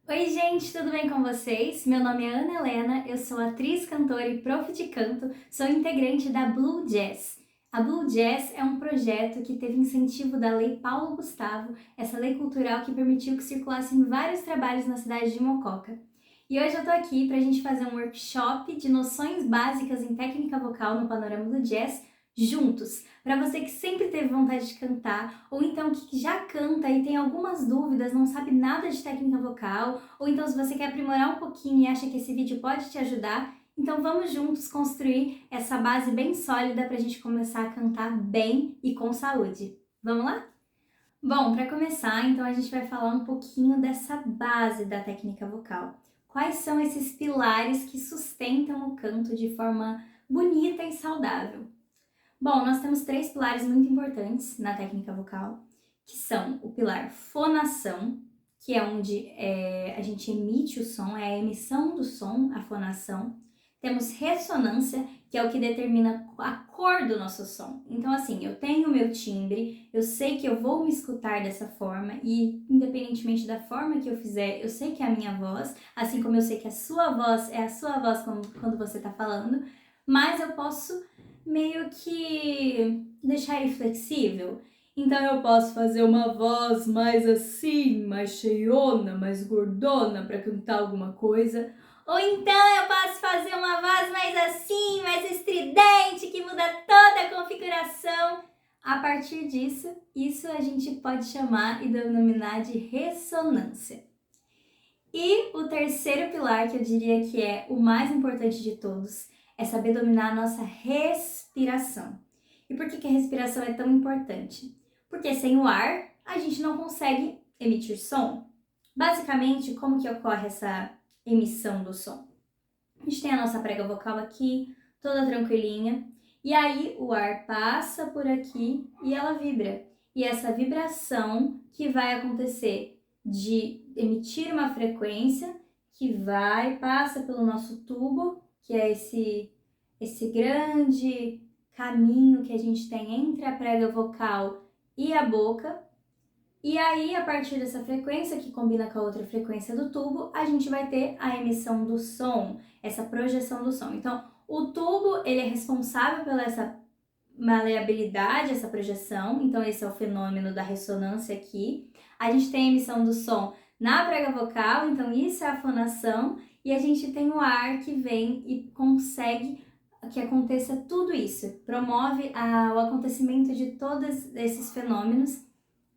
Oi, gente, tudo bem com vocês? Meu nome é Ana Helena, eu sou atriz, cantora e prof de canto, sou integrante da Blue Jazz. A Blue Jazz é um projeto que teve incentivo da Lei Paulo Gustavo, essa lei cultural que permitiu que circulassem vários trabalhos na cidade de Mococa. E hoje eu tô aqui pra gente fazer um workshop de noções básicas em técnica vocal no panorama do jazz juntos. Para você que sempre teve vontade de cantar, ou então que já canta e tem algumas dúvidas, não sabe nada de técnica vocal, ou então se você quer aprimorar um pouquinho e acha que esse vídeo pode te ajudar, então vamos juntos construir essa base bem sólida para a gente começar a cantar bem e com saúde. Vamos lá? Bom, para começar, então a gente vai falar um pouquinho dessa base da técnica vocal. Quais são esses pilares que sustentam o canto de forma bonita e saudável? Bom, nós temos três pilares muito importantes na técnica vocal, que são o pilar fonação, que é onde a gente emite o som, é a emissão do som, a fonação. Temos ressonância, que é o que determina a cor do nosso som. Então, assim, eu tenho o meu timbre, eu sei que eu vou me escutar dessa forma e, independentemente da forma que eu fizer, eu sei que é a minha voz, assim como eu sei que a sua voz é a sua voz quando você está falando, mas eu posso meio que deixar ele flexível. Então eu posso fazer uma voz mais assim, mais cheiona, mais gordona para cantar alguma coisa. Ou então eu posso fazer uma voz mais assim, mais estridente, que muda toda a configuração. A partir disso, isso a gente pode chamar e denominar de ressonância. E o terceiro pilar, que eu diria que é o mais importante de todos, é saber dominar a nossa respiração. E por que a respiração é tão importante? Porque sem o ar, a gente não consegue emitir som. Basicamente, como que ocorre essa emissão do som? A gente tem a nossa prega vocal aqui, toda tranquilinha, e aí o ar passa por aqui e ela vibra. E essa vibração que vai acontecer de emitir uma frequência que passa pelo nosso tubo, que é esse grande caminho que a gente tem entre a prega vocal e a boca. E aí, a partir dessa frequência, que combina com a outra frequência do tubo, a gente vai ter a emissão do som, essa projeção do som. Então, o tubo, ele é responsável pela essa maleabilidade, essa projeção. Então, esse é o fenômeno da ressonância aqui. A gente tem a emissão do som na prega vocal, então isso é a fonação. E a gente tem o ar que vem e consegue que aconteça tudo isso. Promove o acontecimento de todos esses fenômenos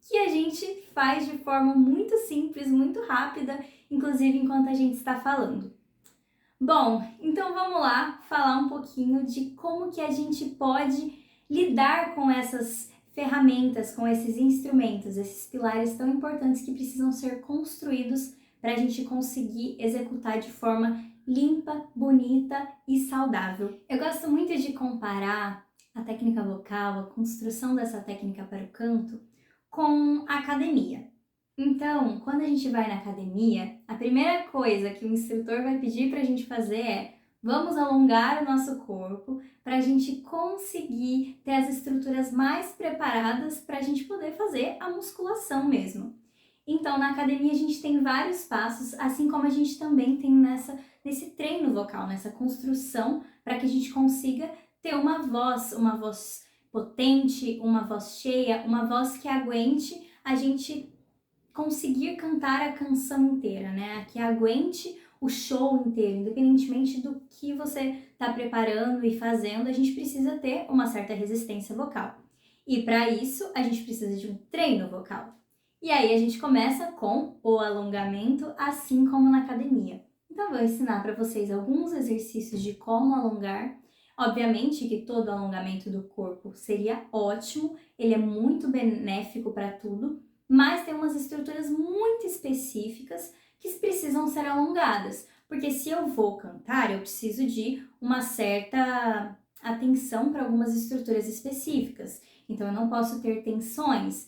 que a gente faz de forma muito simples, muito rápida, inclusive enquanto a gente está falando. Bom, então vamos lá falar um pouquinho de como que a gente pode lidar com essas ferramentas, com esses instrumentos, esses pilares tão importantes que precisam ser construídos para a gente conseguir executar de forma limpa, bonita e saudável. Eu gosto muito de comparar a técnica vocal, a construção dessa técnica para o canto, com a academia. Então, quando a gente vai na academia, a primeira coisa que o instrutor vai pedir para a gente fazer é: vamos alongar o nosso corpo para a gente conseguir ter as estruturas mais preparadas para a gente poder fazer a musculação mesmo. Então, na academia a gente tem vários passos, assim como a gente também tem nesse treino vocal, nessa construção para que a gente consiga ter uma voz potente, uma voz cheia, uma voz que aguente a gente conseguir cantar a canção inteira, né? Que aguente o show inteiro, independentemente do que você está preparando e fazendo, a gente precisa ter uma certa resistência vocal. E para isso, a gente precisa de um treino vocal. E aí a gente começa com o alongamento, assim como na academia. Então eu vou ensinar para vocês alguns exercícios de como alongar. Obviamente que todo alongamento do corpo seria ótimo, ele é muito benéfico para tudo, mas tem umas estruturas muito específicas que precisam ser alongadas, porque se eu vou cantar, eu preciso de uma certa atenção para algumas estruturas específicas. Então eu não posso ter tensões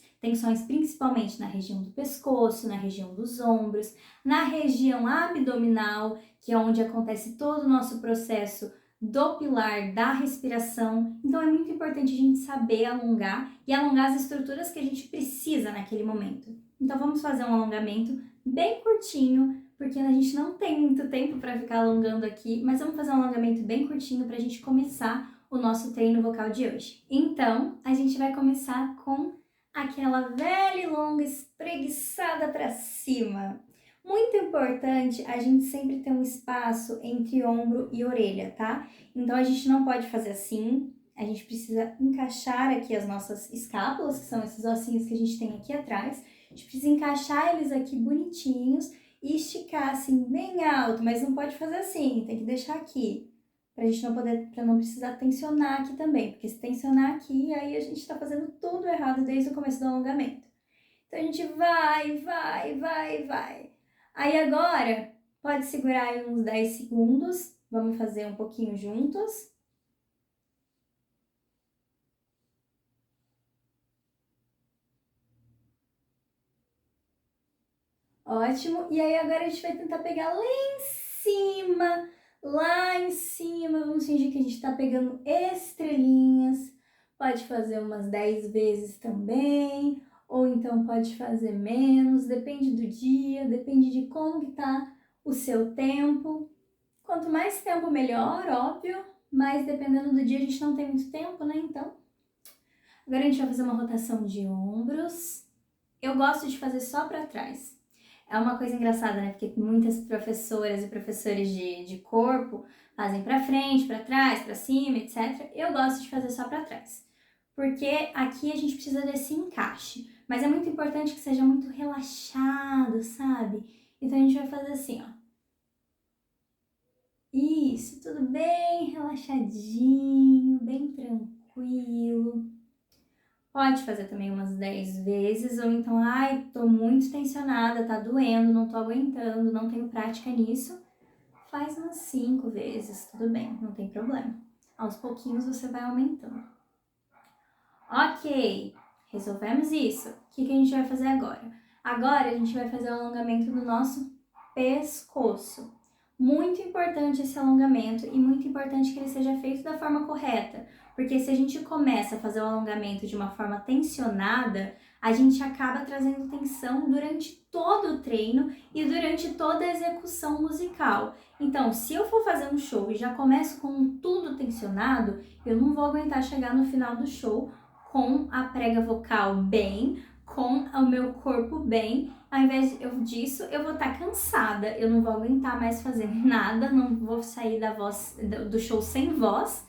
principalmente na região do pescoço, na região dos ombros, na região abdominal, que é onde acontece todo o nosso processo do pilar da respiração. Então é muito importante a gente saber alongar e alongar as estruturas que a gente precisa naquele momento. Então vamos fazer um alongamento bem curtinho, porque a gente não tem muito tempo para ficar alongando aqui, mas vamos fazer um alongamento bem curtinho para a gente começar o nosso treino vocal de hoje. Então, a gente vai começar com aquela velha e longa espreguiçada para cima. Muito importante a gente sempre ter um espaço entre ombro e orelha, tá? Então, a gente não pode fazer assim, a gente precisa encaixar aqui as nossas escápulas, que são esses ossinhos que a gente tem aqui atrás. A gente precisa encaixar eles aqui bonitinhos e esticar assim bem alto, mas não pode fazer assim, tem que deixar aqui. Pra gente não poder, pra não precisar tensionar aqui também, porque se tensionar aqui, aí a gente tá fazendo tudo errado desde o começo do alongamento. Então a gente vai. Aí agora, pode segurar aí uns 10 segundos, vamos fazer um pouquinho juntos. Ótimo. E aí agora a gente vai tentar pegar lá em cima, vamos fingir que a gente está pegando estrelinhas. Pode fazer umas 10 vezes também, ou então pode fazer menos, depende do dia, depende de como que tá o seu tempo. Quanto mais tempo, melhor, óbvio, mas dependendo do dia a gente não tem muito tempo, né? Então, agora a gente vai fazer uma rotação de ombros. Eu gosto de fazer só para trás. É uma coisa engraçada, né? Porque muitas professoras e professores de corpo fazem para frente, para trás, para cima, etc. Eu gosto de fazer só para trás. Porque aqui a gente precisa desse encaixe. Mas é muito importante que seja muito relaxado, sabe? Então a gente vai fazer assim, ó. Isso, tudo bem relaxadinho, bem tranquilo. Pode fazer também umas 10 vezes, ou então, ai, tô muito tensionada, tá doendo, não tô aguentando, não tenho prática nisso. Faz umas 5 vezes, tudo bem, não tem problema. Aos pouquinhos você vai aumentando. Ok, resolvemos isso. O que a gente vai fazer agora? Agora a gente vai fazer o alongamento do nosso pescoço. Muito importante esse alongamento e muito importante que ele seja feito da forma correta, porque se a gente começa a fazer o alongamento de uma forma tensionada, a gente acaba trazendo tensão durante todo o treino e durante toda a execução musical. Então, se eu for fazer um show e já começo com tudo tensionado, eu não vou aguentar chegar no final do show com a prega vocal bem, com o meu corpo bem. Ao invés disso, eu vou estar cansada, eu não vou aguentar mais fazer nada, não vou sair do show sem voz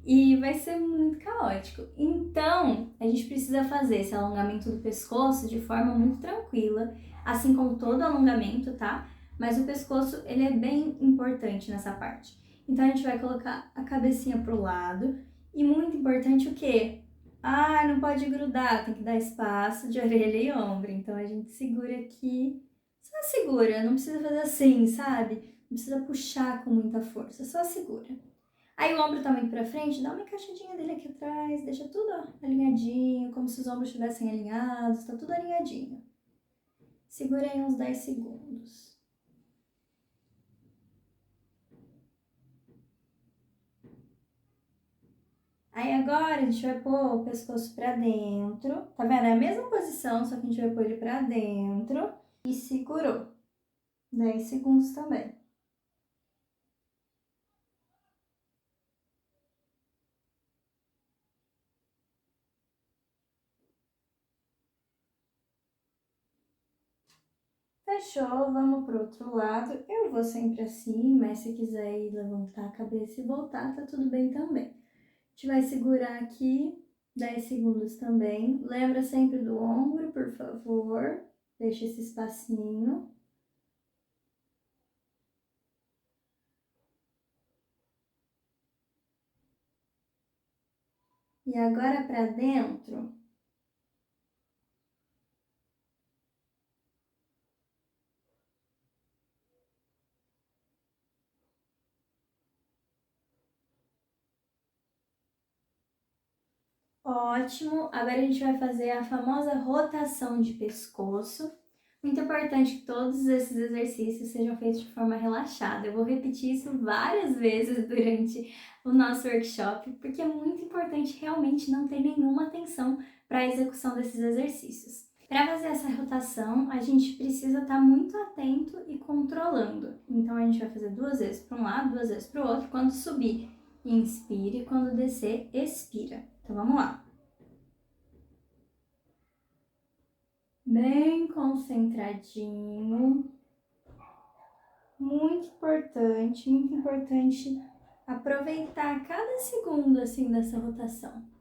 e vai ser muito caótico. Então, a gente precisa fazer esse alongamento do pescoço de forma muito tranquila, assim como todo alongamento, tá? Mas o pescoço, ele é bem importante nessa parte. Então, a gente vai colocar a cabecinha pro lado e muito importante o quê? Ah, não pode grudar, tem que dar espaço de orelha e ombro. Então a gente segura aqui, só segura, não precisa fazer assim, sabe? Não precisa puxar com muita força, só segura. Aí o ombro tá muito pra frente, dá uma encaixadinha dele aqui atrás, deixa tudo ó, alinhadinho, como se os ombros estivessem alinhados, tá tudo alinhadinho. Segura aí uns 10 segundos. Aí agora a gente vai pôr o pescoço pra dentro, tá vendo? É a mesma posição, só que a gente vai pôr ele pra dentro e segurou. 10 segundos também. Fechou, vamos pro outro lado. Eu vou sempre assim, mas se quiser ir levantar a cabeça e voltar, tá tudo bem também. A gente vai segurar aqui 10 segundos também. Lembra sempre do ombro, por favor. Deixa esse espacinho. E agora para dentro. Ótimo! Agora a gente vai fazer a famosa rotação de pescoço. Muito importante que todos esses exercícios sejam feitos de forma relaxada. Eu vou repetir isso várias vezes durante o nosso workshop, porque é muito importante realmente não ter nenhuma tensão para a execução desses exercícios. Para fazer essa rotação, a gente precisa estar muito atento e controlando. Então, a gente vai fazer 2 vezes para um lado, 2 vezes para o outro. Quando subir, inspire. Quando descer, expira. Então, vamos lá. Bem concentradinho. Muito importante aproveitar cada segundo assim dessa rotação.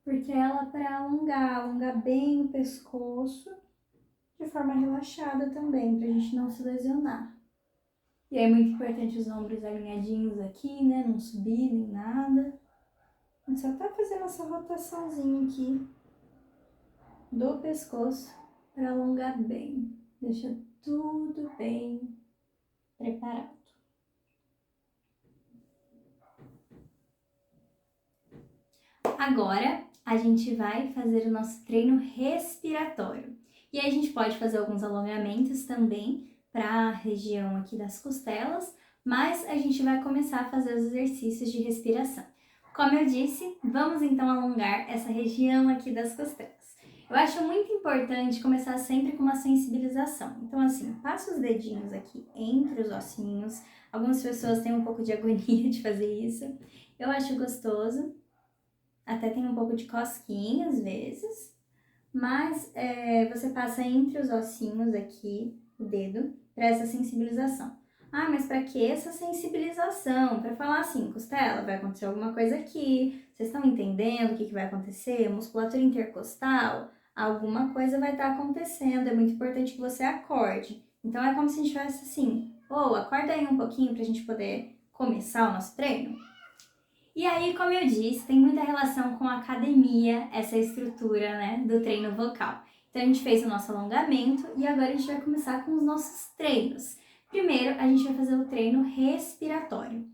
Porque ela para alongar bem o pescoço de forma relaxada também, pra gente não se lesionar. E é muito importante os ombros alinhadinhos aqui, né? Não subir nem nada. A gente só tá fazendo essa rotaçãozinha aqui do pescoço para alongar bem. Deixa tudo bem preparado. Agora, a gente vai fazer o nosso treino respiratório. E aí a gente pode fazer alguns alongamentos também para a região aqui das costelas, mas a gente vai começar a fazer os exercícios de respiração. Como eu disse, vamos então alongar essa região aqui das costelas. Eu acho muito importante começar sempre com uma sensibilização. Então assim, passa os dedinhos aqui entre os ossinhos. Algumas pessoas têm um pouco de agonia de fazer isso. Eu acho gostoso. Até tem um pouco de cosquinha às vezes, mas você passa entre os ossinhos aqui, o dedo, para essa sensibilização. Ah, mas para que essa sensibilização? Para falar assim, costela, vai acontecer alguma coisa aqui, vocês estão entendendo o que vai acontecer? Musculatura intercostal, alguma coisa vai estar acontecendo, é muito importante que você acorde. Então é como se a gente tivesse assim, acorda aí um pouquinho para a gente poder começar o nosso treino. E aí, como eu disse, tem muita relação com a academia, essa estrutura, né, do treino vocal. Então, a gente fez o nosso alongamento e agora a gente vai começar com os nossos treinos. Primeiro, a gente vai fazer o treino respiratório.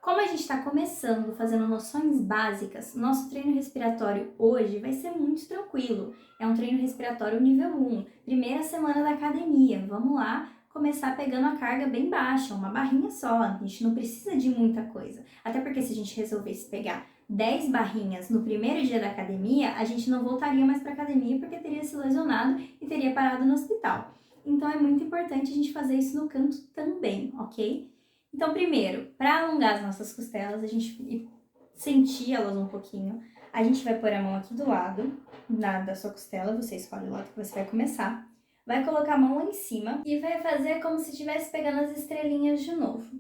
Como a gente está começando fazendo noções básicas, nosso treino respiratório hoje vai ser muito tranquilo. É um treino respiratório nível 1, primeira semana da academia. Vamos lá começar pegando a carga bem baixa, uma barrinha só. A gente não precisa de muita coisa. Até porque se a gente resolvesse pegar 10 barrinhas no primeiro dia da academia, a gente não voltaria mais para a academia porque teria se lesionado e teria parado no hospital. Então é muito importante a gente fazer isso no canto também, ok? Então, primeiro, para alongar as nossas costelas, a gente sentir elas um pouquinho, a gente vai pôr a mão aqui do lado da sua costela, você escolhe o lado que você vai começar. Vai colocar a mão lá em cima e vai fazer como se estivesse pegando as estrelinhas de novo.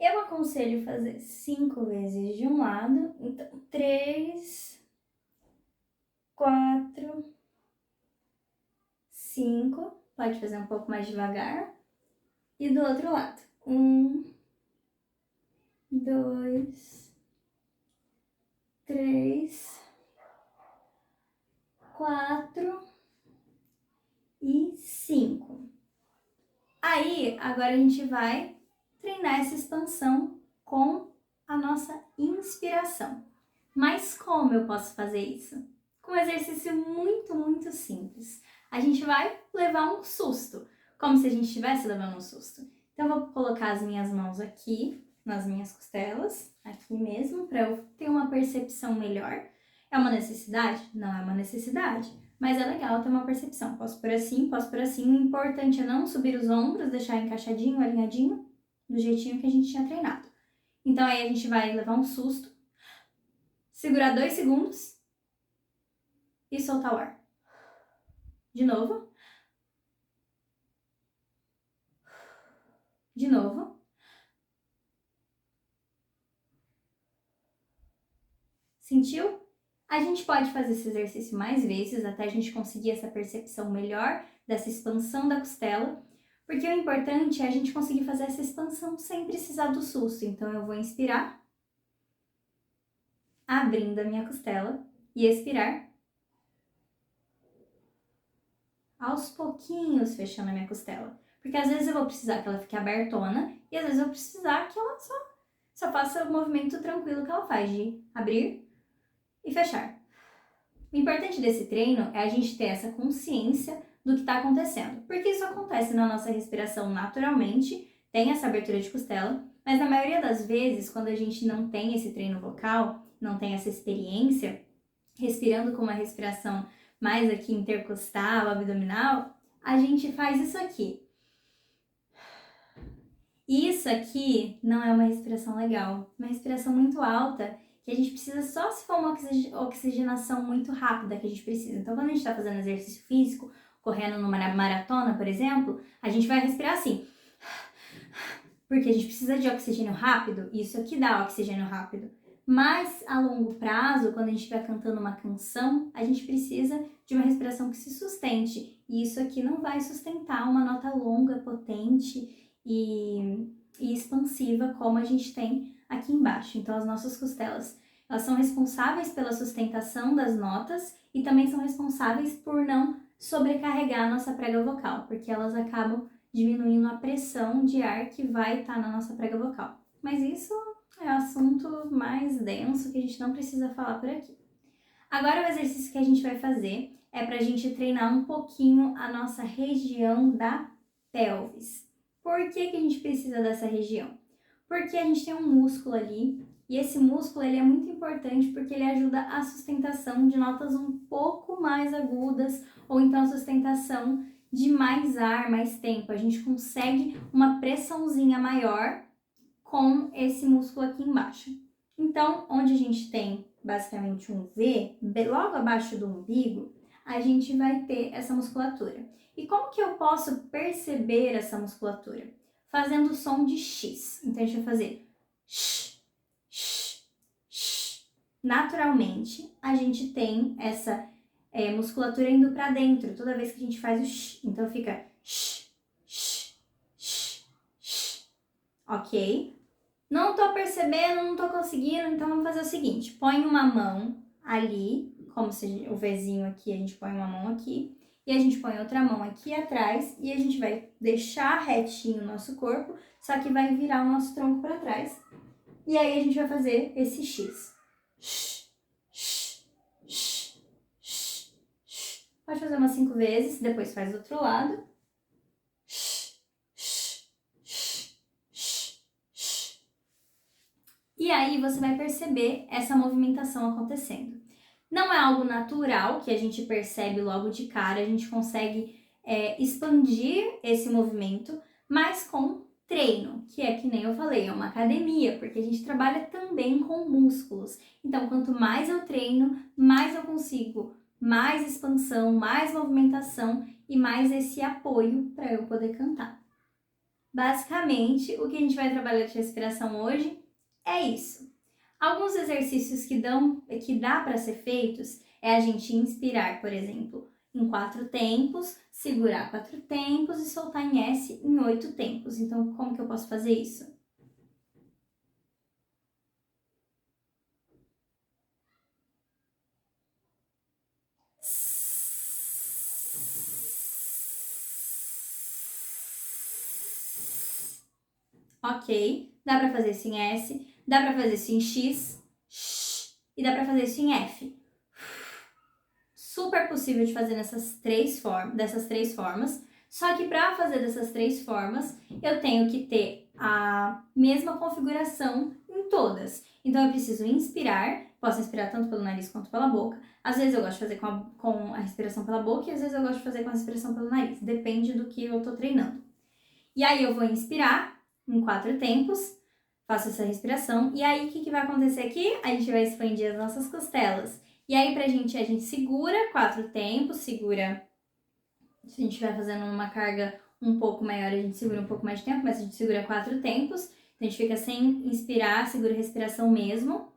Eu aconselho fazer 5 vezes de um lado, então 3, 4, 5, pode fazer um pouco mais devagar. E do outro lado, 1, 2, 3, 4 e 5. Aí, agora a gente vai treinar essa expansão com a nossa inspiração. Mas como eu posso fazer isso? Com um exercício muito simples. A gente vai levar um susto, como se a gente estivesse levando um susto. Então, eu vou colocar as minhas mãos aqui, nas minhas costelas, aqui mesmo, para eu ter uma percepção melhor. É uma necessidade? Não é uma necessidade, mas é legal ter uma percepção. Posso por assim, posso por assim. O importante é não subir os ombros, deixar encaixadinho, alinhadinho, do jeitinho que a gente tinha treinado. Então, aí a gente vai levar um susto, segurar 2 segundos e soltar o ar. De novo. De novo. Sentiu? A gente pode fazer esse exercício mais vezes até a gente conseguir essa percepção melhor dessa expansão da costela, porque o importante é a gente conseguir fazer essa expansão sem precisar do susto. Então eu vou inspirar, abrindo a minha costela, e expirar, aos pouquinhos fechando a minha costela. Porque às vezes eu vou precisar que ela fique abertona e às vezes eu vou precisar que ela só faça o movimento tranquilo que ela faz de abrir e fechar. O importante desse treino é a gente ter essa consciência do que está acontecendo, porque isso acontece na nossa respiração naturalmente, tem essa abertura de costela, mas na maioria das vezes, quando a gente não tem esse treino vocal, não tem essa experiência, respirando com uma respiração mais aqui intercostal, abdominal, a gente faz isso aqui. Isso aqui não é uma respiração legal, uma respiração muito alta, que a gente precisa só se for uma oxigenação muito rápida que a gente precisa. Então, quando a gente está fazendo exercício físico, correndo numa maratona, por exemplo, a gente vai respirar assim, porque a gente precisa de oxigênio rápido, e isso aqui dá oxigênio rápido. Mas a longo prazo, quando a gente estiver cantando uma canção, a gente precisa de uma respiração que se sustente. E isso aqui não vai sustentar uma nota longa, potente e expansiva como a gente tem aqui embaixo. Então, as nossas costelas, elas são responsáveis pela sustentação das notas e também são responsáveis por não sobrecarregar a nossa prega vocal, porque elas acabam diminuindo a pressão de ar que vai estar na nossa prega vocal. Mas isso é assunto mais denso que a gente não precisa falar por aqui. Agora o exercício que a gente vai fazer é para a gente treinar um pouquinho a nossa região da pelvis. Por que a gente precisa dessa região? Porque a gente tem um músculo ali e esse músculo ele é muito importante porque ele ajuda a sustentação de notas um pouco mais agudas ou então a sustentação de mais ar, mais tempo. A gente consegue uma pressãozinha maior com esse músculo aqui embaixo. Então, onde a gente tem basicamente um V, logo abaixo do umbigo, a gente vai ter essa musculatura. E como que eu posso perceber essa musculatura? Fazendo o som de X. Então, a gente vai fazer X, X, X. Naturalmente, a gente tem essa musculatura indo para dentro toda vez que a gente faz o X. Então, fica X, X, X, X. Ok? Não tô percebendo, não tô conseguindo, então vamos fazer o seguinte. Põe uma mão ali, como se o Vzinho aqui, a gente põe uma mão aqui. E a gente põe outra mão aqui atrás e a gente vai deixar retinho o nosso corpo, só que vai virar o nosso tronco para trás. E aí a gente vai fazer esse X. Pode fazer umas 5 vezes, depois faz do outro lado. E aí você vai perceber essa movimentação acontecendo. Não é algo natural que a gente percebe logo de cara, a gente consegue expandir esse movimento, mas com treino, que é que nem eu falei, é uma academia, porque a gente trabalha também com músculos. Então, quanto mais eu treino, mais eu consigo mais expansão, mais movimentação e mais esse apoio para eu poder cantar. Basicamente, o que a gente vai trabalhar de respiração hoje é isso. Alguns exercícios que dá para ser feitos é a gente inspirar, por exemplo, em 4 tempos, segurar 4 tempos e soltar em S em 8 tempos. Então, como que eu posso fazer isso? Ok, dá para fazer isso em S, dá para fazer isso em X, e dá para fazer isso em F. Super possível de fazer dessas três formas, só que para fazer dessas 3 formas, eu tenho que ter a mesma configuração em todas. Então, eu preciso inspirar, posso inspirar tanto pelo nariz quanto pela boca. Às vezes eu gosto de fazer com a respiração pela boca e às vezes eu gosto de fazer com a respiração pelo nariz. Depende do que eu tô treinando. E aí eu vou inspirar em 4 tempos, faço essa respiração. E aí, o que vai acontecer aqui? A gente vai expandir as nossas costelas. E aí, a gente segura 4 tempos, segura... Se a gente estiver fazendo uma carga um pouco maior, a gente segura um pouco mais de tempo, mas a gente segura 4 tempos. Então, a gente fica sem inspirar, segura a respiração mesmo.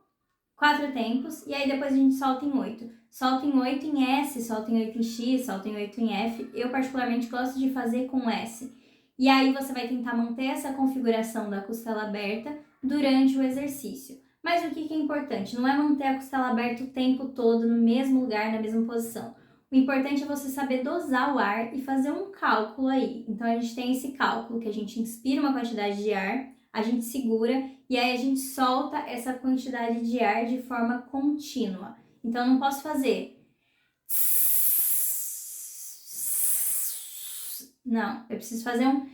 4 tempos, e aí depois a gente solta em 8. Solta em 8 em S, solta em 8 em X, solta em 8 em F. Eu, particularmente, gosto de fazer com S. E aí você vai tentar manter essa configuração da costela aberta durante o exercício. Mas o que é importante? Não é manter a costela aberta o tempo todo no mesmo lugar, na mesma posição. O importante é você saber dosar o ar e fazer um cálculo aí. Então, a gente tem esse cálculo que a gente inspira uma quantidade de ar, a gente segura e aí a gente solta essa quantidade de ar de forma contínua. Então, eu não posso fazer... Não, eu preciso fazer um...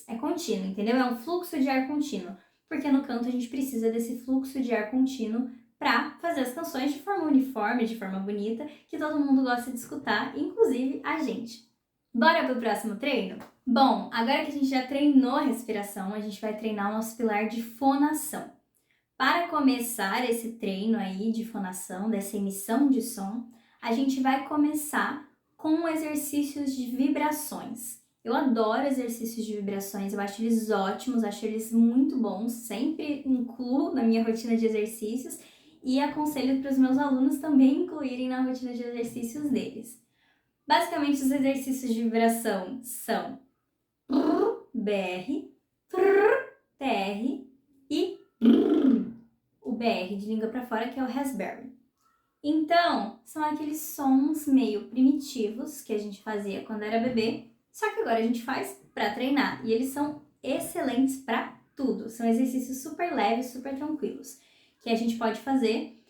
É contínuo, entendeu? É um fluxo de ar contínuo. porque no canto a gente precisa desse fluxo de ar contínuo para fazer as canções de forma uniforme, de forma bonita, que todo mundo gosta de escutar, inclusive a gente. Bora pro próximo treino? Bom, agora que a gente já treinou a respiração, a gente vai treinar o nosso pilar de fonação. Para começar esse treino aí de fonação, dessa emissão de som, a gente vai começar com exercícios de vibrações. Eu adoro exercícios de vibrações, eu acho eles ótimos, acho eles muito bons, sempre incluo na minha rotina de exercícios e aconselho para os meus alunos também incluírem na rotina de exercícios deles. Basicamente, os exercícios de vibração são BR, TR e o BR de língua para fora, que é o raspberry. Então, são aqueles sons meio primitivos que a gente fazia quando era bebê, só que agora a gente faz para treinar e eles são excelentes para tudo. São exercícios super leves, super tranquilos, que a gente pode fazer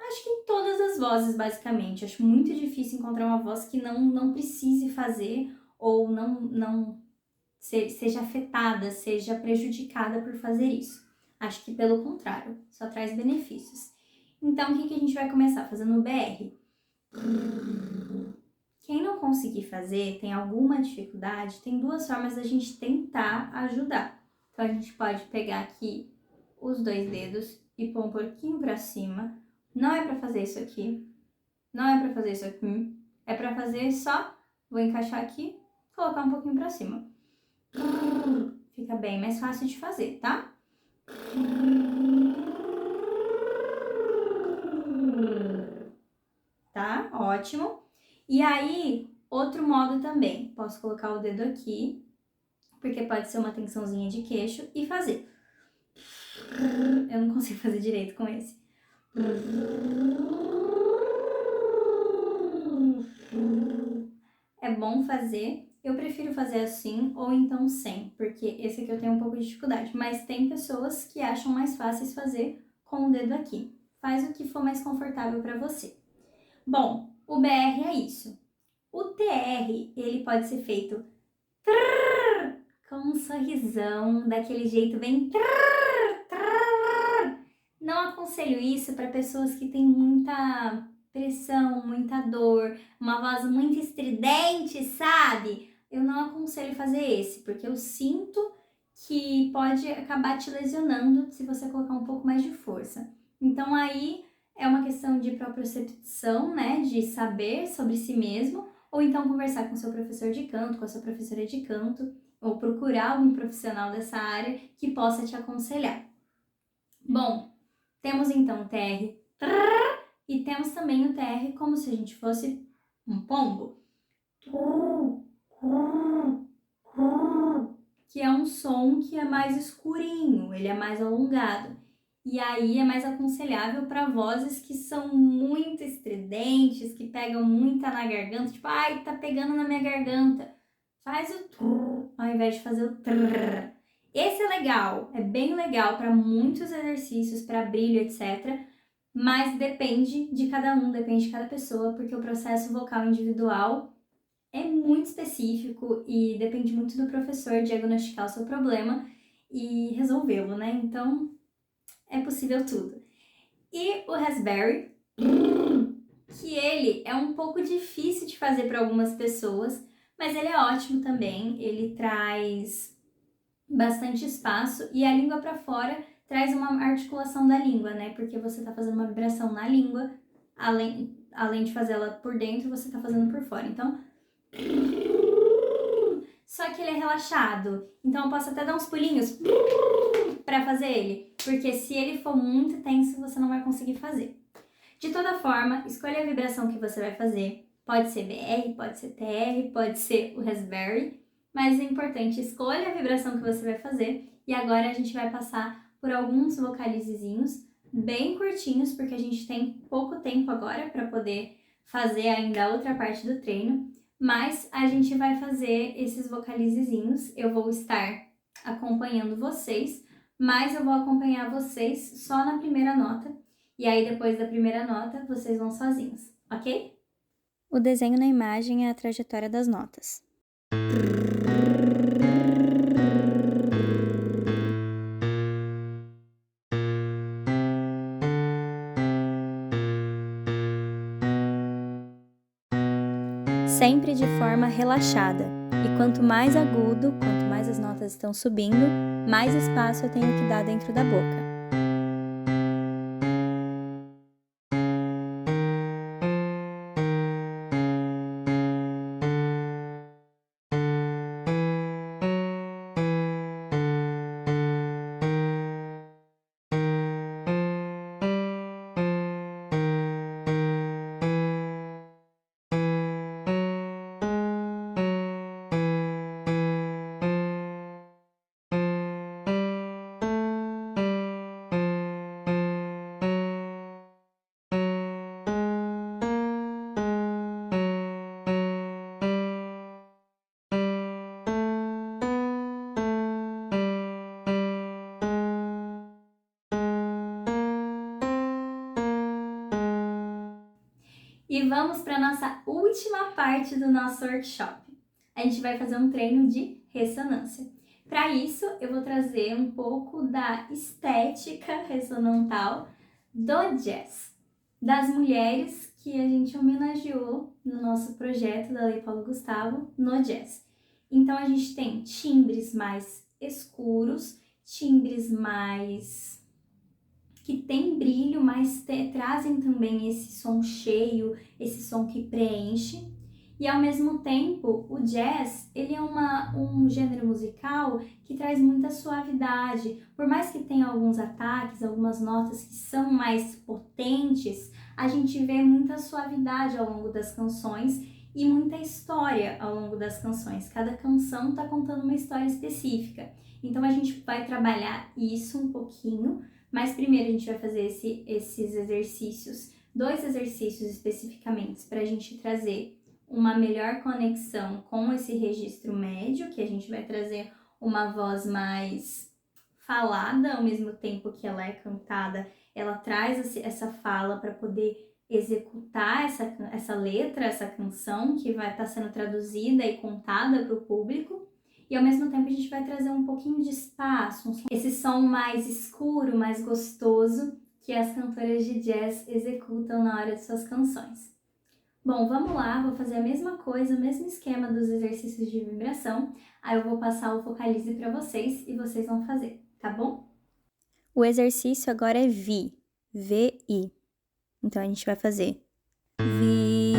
acho que em todas as vozes, basicamente. Acho muito difícil encontrar uma voz que não precise fazer ou não seja afetada, seja prejudicada por fazer isso. Acho que pelo contrário, só traz benefícios. Então, o que a gente vai começar fazendo o BR? Quem não conseguir fazer, tem alguma dificuldade, tem duas formas da gente tentar ajudar. Então, a gente pode pegar aqui os 2 dedos e pôr um pouquinho para cima. Não é para fazer isso aqui, não é para fazer isso aqui, é para fazer só, vou encaixar aqui, colocar um pouquinho para cima. Fica bem mais fácil de fazer, tá? Tá? Ótimo. E aí, outro modo também. Posso colocar o dedo aqui, porque pode ser uma tensãozinha de queixo, e fazer. Eu não consigo fazer direito com esse. É bom fazer. Eu prefiro fazer assim ou então sem, porque esse aqui eu tenho um pouco de dificuldade. Mas tem pessoas que acham mais fáceis fazer com o dedo aqui. Faz o que for mais confortável para você. Bom, o BR é isso. O TR, ele pode ser feito com um sorrisão, daquele jeito bem. Não aconselho isso para pessoas que têm muita pressão, muita dor, uma voz muito estridente, sabe? Eu não aconselho fazer esse, porque eu sinto que pode acabar te lesionando se você colocar um pouco mais de força. Então aí é uma questão de propriocepção, né? De saber sobre si mesmo, ou então conversar com seu professor de canto, com a sua professora de canto, ou procurar algum profissional dessa área que possa te aconselhar. Bom, temos então o TR e temos também o TR como se a gente fosse um pombo, que é um som que é mais escurinho, ele é mais alongado. E aí é mais aconselhável para vozes que são muito estridentes, que pegam muita na garganta, tipo, ai, tá pegando na minha garganta. Faz o trrr ao invés de fazer o trrr. Esse é legal, é bem legal para muitos exercícios, para brilho, etc. Mas depende de cada um, depende de cada pessoa, porque o processo vocal individual é muito específico e depende muito do professor diagnosticar o seu problema e resolvê-lo, né? Então, é possível tudo. E o raspberry, que ele é um pouco difícil de fazer para algumas pessoas, mas ele é ótimo também, ele traz bastante espaço e a língua para fora traz uma articulação da língua, né? Porque você tá fazendo uma vibração na língua, além de fazer ela por dentro, você tá fazendo por fora. Então, só que ele é relaxado, então eu posso até dar uns pulinhos para fazer ele, porque se ele for muito tenso, você não vai conseguir fazer. De toda forma, escolha a vibração que você vai fazer. Pode ser BR, pode ser TR, pode ser o raspberry, mas é importante, escolha a vibração que você vai fazer. E agora a gente vai passar por alguns vocalizezinhos bem curtinhos, porque a gente tem pouco tempo agora para poder fazer ainda a outra parte do treino. Mas a gente vai fazer esses vocalizezinhos, eu vou estar acompanhando vocês, mas eu vou acompanhar vocês só na primeira nota. E aí, depois da primeira nota, vocês vão sozinhos, ok? O desenho na imagem é a trajetória das notas. sempre de forma relaxada. E quanto mais agudo, quanto mais as notas estão subindo, mais espaço eu tenho que dar dentro da boca. E vamos para a nossa última parte do nosso workshop. A gente vai fazer um treino de ressonância. Para isso, eu vou trazer um pouco da estética ressonantal do jazz, das mulheres que a gente homenageou no nosso projeto da Lei Paulo Gustavo no jazz. Então, a gente tem timbres mais escuros, timbres mais que tem brilho, mas trazem também esse som cheio, esse som que preenche. E ao mesmo tempo, o jazz, ele é um gênero musical que traz muita suavidade. Por mais que tenha alguns ataques, algumas notas que são mais potentes, a gente vê muita suavidade ao longo das canções e muita história ao longo das canções. Cada canção está contando uma história específica. Então a gente vai trabalhar isso um pouquinho, mas primeiro a gente vai fazer esses exercícios, 2 exercícios especificamente, para a gente trazer uma melhor conexão com esse registro médio, que a gente vai trazer uma voz mais falada, ao mesmo tempo que ela é cantada, ela traz essa fala para poder executar essa letra, essa canção que vai estar sendo traduzida e contada para o público. E ao mesmo tempo a gente vai trazer um pouquinho de espaço, esse som mais escuro, mais gostoso que as cantoras de jazz executam na hora de suas canções. Bom, vamos lá, vou fazer a mesma coisa, o mesmo esquema dos exercícios de vibração. Aí eu vou passar o Vocalize para vocês e vocês vão fazer, tá bom? O exercício agora é VI, V-I. Então a gente vai fazer VI.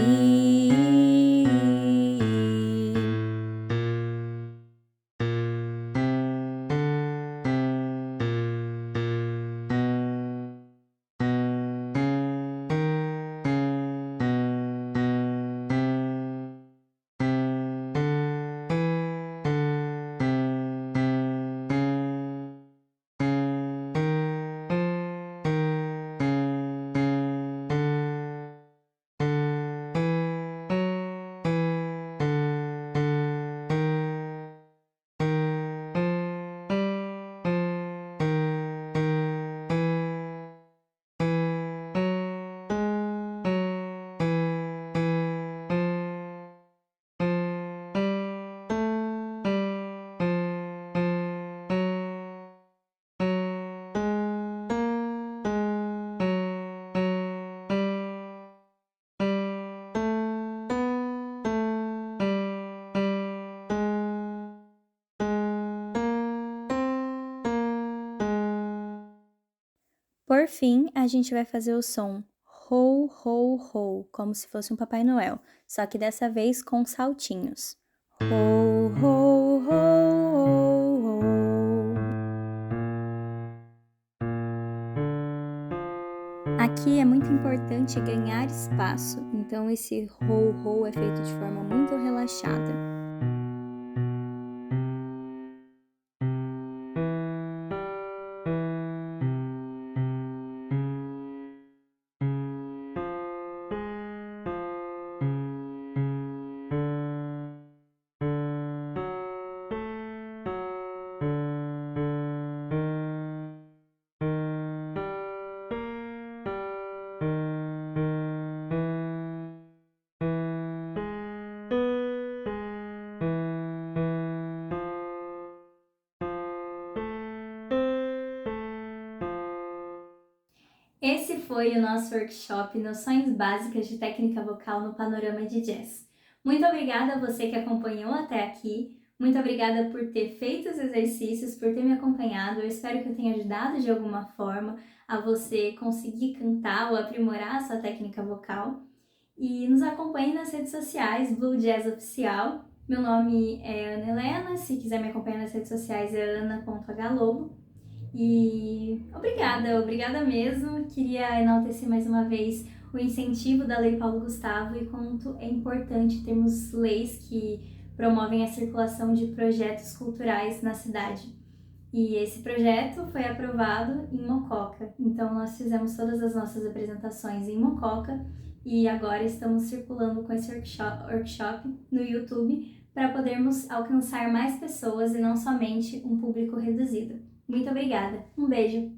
Por fim, a gente vai fazer o som ho, ho, ho, como se fosse um Papai Noel, só que dessa vez com saltinhos. Ho, ho, ho, ho, ho. Aqui é muito importante ganhar espaço, então esse ho, ho é feito de forma muito relaxada. Esse foi o nosso workshop Noções Básicas de Técnica Vocal no Panorama de Jazz. Muito obrigada a você que acompanhou até aqui. Muito obrigada por ter feito os exercícios, por ter me acompanhado. Eu espero que eu tenha ajudado de alguma forma a você conseguir cantar ou aprimorar a sua técnica vocal. E nos acompanhe nas redes sociais, Blue Jazz Oficial. Meu nome é Ana Helena, se quiser me acompanhar nas redes sociais é ana.hlobo. E obrigada mesmo. Queria enaltecer mais uma vez o incentivo da Lei Paulo Gustavo e quanto é importante termos leis que promovem a circulação de projetos culturais na cidade. E esse projeto foi aprovado em Mococa, então nós fizemos todas as nossas apresentações em Mococa e agora estamos circulando com esse workshop no YouTube para podermos alcançar mais pessoas e não somente um público reduzido. Muito obrigada, um beijo!